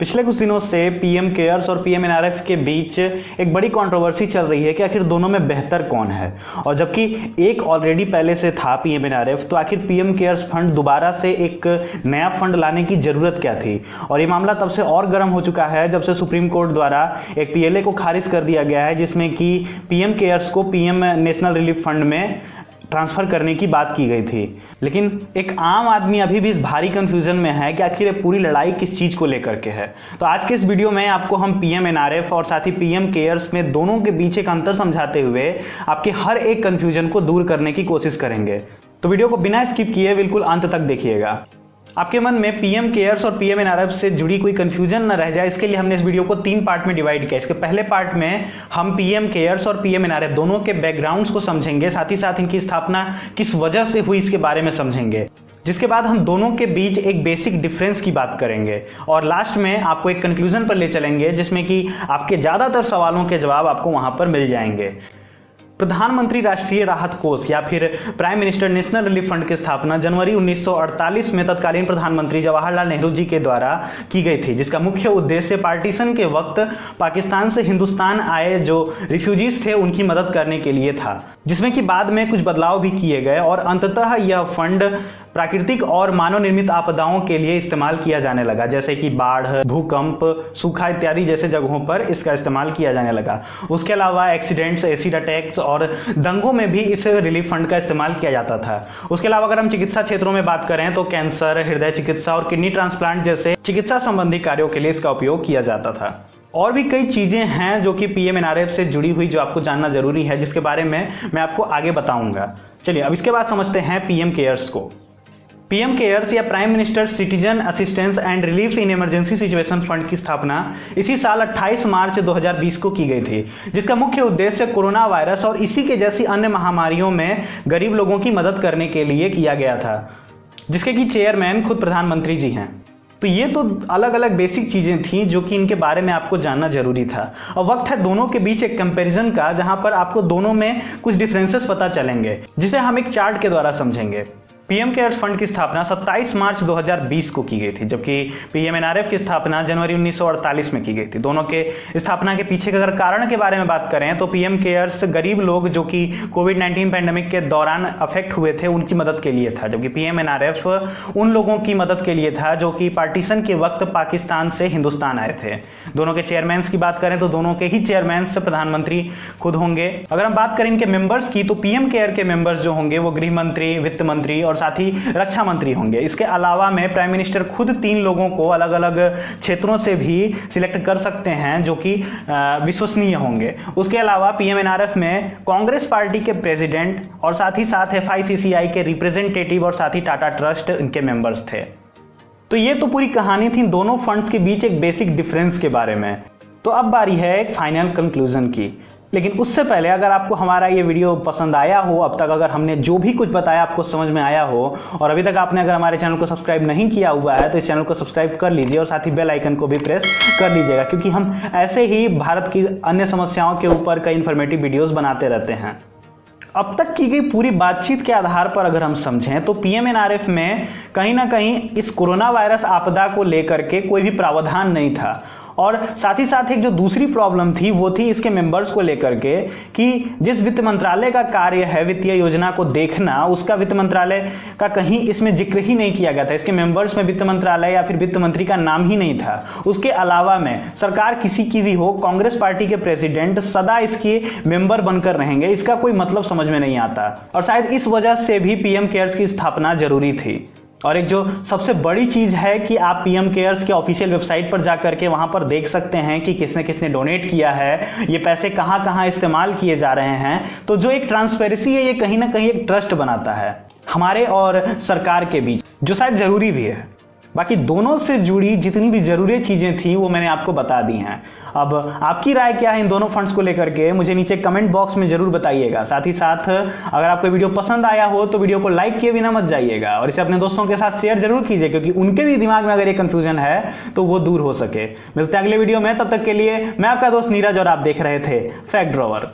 पिछले कुछ दिनों से पीएम केयर्स और पीएमएनआरएफ के बीच एक बड़ी कंट्रोवर्सी चल रही है कि आखिर दोनों में बेहतर कौन है। और जबकि एक ऑलरेडी पहले से था पीएमएनआरएफ, तो आखिर पीएम केयर्स फंड दोबारा से एक नया फंड लाने की जरूरत क्या थी। और ये मामला तब से और गर्म हो चुका है जब से सुप्रीम कोर्ट द्वारा एक पीएलए को खारिज कर दिया गया है, जिसमें कि पीएम केयर्स को पीएम नेशनल रिलीफ फंड में ट्रांसफर करने की बात की गई थी। लेकिन एक आम आदमी अभी भी इस भारी कंफ्यूजन में है कि आखिर ये पूरी लड़ाई किस चीज को लेकर के है। तो आज के इस वीडियो में आपको हम पीएमएनआरएफ और साथ ही पीएम केयर्स में दोनों के बीच एक अंतर समझाते हुए आपके हर एक कंफ्यूजन को दूर करने की कोशिश करेंगे। तो वीडियो को बिना स्किप किए बिल्कुल अंत तक देखिएगा। आपके मन में पीएम केयर्स और पीएमएनआरएफ से जुड़ी कोई कंफ्यूजन न रह जाए, इसके लिए हमने इस वीडियो को 3 पार्ट में डिवाइड किया। इसके पहले पार्ट में हम पीएम केयर्स और पीएमएनआरएफ दोनों के बैकग्राउंड्स को समझेंगे, साथ ही साथ इनकी स्थापना किस वजह से हुई इसके बारे में समझेंगे। जिसके बाद हम दोनों के बीच एक बेसिक डिफरेंस की बात करेंगे और लास्ट में आपको एक कंक्लूजन पर ले चलेंगे, जिसमें कि आपके ज्यादातर सवालों के जवाब आपको वहां पर मिल जाएंगे। प्रधानमंत्री राष्ट्रीय राहत कोष या फिर prime minister national relief fund की स्थापना जनवरी 1948 में तत्कालीन प्रधानमंत्री जवाहरलाल नेहरू जी के द्वारा की गई थी, जिसका मुख्य उद्देश्य पार्टीशन के वक्त पाकिस्तान से हिंदुस्तान आए जो रिफ्यूजीज थे उनकी मदद करने के लिए था, जिसमें कि बाद में कुछ बदलाव भी किए गए और अंततः यह फंड प्राकृतिक और मानव निर्मित आपदाओं के लिए इस्तेमाल किया जाने लगा, जैसे कि बाढ़, भूकंप, सूखा इत्यादि जैसे जगहों पर इसका इस्तेमाल किया जाने लगा। उसके अलावा एक्सीडेंट्स, एसिड अटैक्स और दंगों में भी इस रिलीफ फंड का इस्तेमाल किया जाता था। उसके अलावा अगर हम चिकित्सा क्षेत्रों में बात करें तो कैंसर, हृदय चिकित्सा और किडनी ट्रांसप्लांट जैसे चिकित्सा संबंधी कार्यों के लिए इसका उपयोग किया जाता था। और भी कई चीजें हैं जो कि पीएमएनआरएफ से जुड़ी हुई, जो आपको जानना जरूरी है, जिसके बारे में मैं आपको आगे बताऊंगा। चलिए अब इसके बाद समझते हैं पीएम केयर्स को। पीएम केयर्स या prime minister citizen assistance and relief in emergency situation fund की स्थापना इसी साल 28 मार्च 2020 को की गई थी, जिसका मुख्य उद्देश्य कोरोना वायरस और इसी के जैसी अन्य महामारियों में गरीब लोगों की मदद करने के लिए किया गया था, जिसके कि चेयरमैन खुद प्रधानमंत्री जी हैं। तो ये तो अलग अलग बेसिक चीजें थी जो कि इनके बारे में आपको जानना जरूरी था। और वक्त है दोनों के बीच एक कंपैरिजन का, जहां पर आपको दोनों में कुछ डिफरेंसेस पता चलेंगे, जिसे हम एक चार्ट के द्वारा समझेंगे। पीएम केयर्स फंड की स्थापना 27 मार्च 2020 को की गई थी, जबकि पीएमएनआरएफ की स्थापना जनवरी 1948 में की गई थी। दोनों के स्थापना के पीछे के अगर कारण के बारे में बात करें तो पीएम केयर्स गरीब लोग जो कि कोविड-19 पैंडेमिक के दौरान अफेक्ट हुए थे उनकी मदद के लिए था, जबकि पीएमएनआरएफ उन लोगों की मदद के लिए था जो कि पार्टीशन के वक्त पाकिस्तान से हिंदुस्तान आए थे। दोनों के चेयरमैन्स की बात करें तो दोनों के ही चेयरमैन्स प्रधानमंत्री खुद होंगे। अगर हम बात करें इनके मेंबर्स की तो पीएम केयर के मेंबर्स जो होंगे वो गृह मंत्री, वित्त मंत्री और साथ ही रक्षा मंत्री होंगे। इसके अलावा में प्राइम मिनिस्टर खुद 3 लोगों को अलग अलग क्षेत्रों से भी सिलेक्ट कर सकते हैं जो कि विश्वसनीय होंगे। उसके अलावा पीएमएनआरएफ में कांग्रेस पार्टी के प्रेसिडेंट और साथ ही साथ एफआईसीसीआई के रिप्रेजेंटेटिव और साथ ही टाटा ट्रस्ट इनके मेंबर्स थे। तो ये तो पूरी कहानी थी दोनों फंड्स के बीच एक बेसिक डिफरेंस के बारे में। तो अब बारी है एक फाइनल कंक्लूजन की। लेकिन उससे पहले अगर आपको हमारा ये वीडियो पसंद आया हो, अब तक अगर हमने जो भी कुछ बताया आपको समझ में आया हो और अभी तक आपने अगर हमारे चैनल को सब्सक्राइब नहीं किया हुआ है तो इस चैनल को सब्सक्राइब कर लीजिए और साथ ही बेल आइकन को भी प्रेस कर लीजिएगा, क्योंकि हम ऐसे ही भारत की अन्य समस्याओं के ऊपर कई इन्फॉर्मेटिव वीडियोस बनाते रहते हैं। अब तक की गई पूरी बातचीत के आधार पर अगर हम समझें तो पीएमएनआरएफ में कहीं ना कहीं इस कोरोना वायरस आपदा को लेकर के कोई भी प्रावधान नहीं था। और साथ ही साथ एक जो दूसरी प्रॉब्लम थी वो थी इसके मेंबर्स को लेकर के कि जिस वित्त मंत्रालय का कार्य है वित्तीय योजना को देखना, उसका वित्त मंत्रालय का कहीं इसमें जिक्र ही नहीं किया गया था। इसके मेंबर्स में वित्त मंत्रालय या फिर वित्त मंत्री का नाम ही नहीं था। उसके अलावा में सरकार किसी की भी हो, कांग्रेस पार्टी के प्रेसिडेंट सदा इसके मेंबर बनकर रहेंगे, इसका कोई मतलब समझ में नहीं आता। और शायद इस वजह से भी पीएम केयर्स की स्थापना जरूरी थी। और एक जो सबसे बड़ी चीज है कि आप पीएम केयर्स के ऑफिशियल वेबसाइट पर जाकर के वहां पर देख सकते हैं कि किसने किसने डोनेट किया है, ये पैसे कहां कहां इस्तेमाल किए जा रहे हैं। तो जो एक ट्रांसपेरेंसी है ये कहीं ना कहीं एक ट्रस्ट बनाता है हमारे और सरकार के बीच, जो शायद जरूरी भी है। बाकी दोनों से जुड़ी जितनी भी जरूरी चीजें थी वो मैंने आपको बता दी हैं। अब आपकी राय क्या है इन दोनों फंड्स को लेकर के, मुझे नीचे कमेंट बॉक्स में जरूर बताइएगा। साथ ही साथ अगर आपको वीडियो पसंद आया हो तो वीडियो को लाइक किए बिना मत जाइएगा और इसे अपने दोस्तों के साथ शेयर जरूर कीजिए, क्योंकि उनके भी दिमाग में अगर ये कंफ्यूजन है तो वो दूर हो सके। मिलते हैं अगले वीडियो में, तब तक के लिए मैं आपका दोस्त नीरज और आप देख रहे थे फैक्ट ड्रॉवर।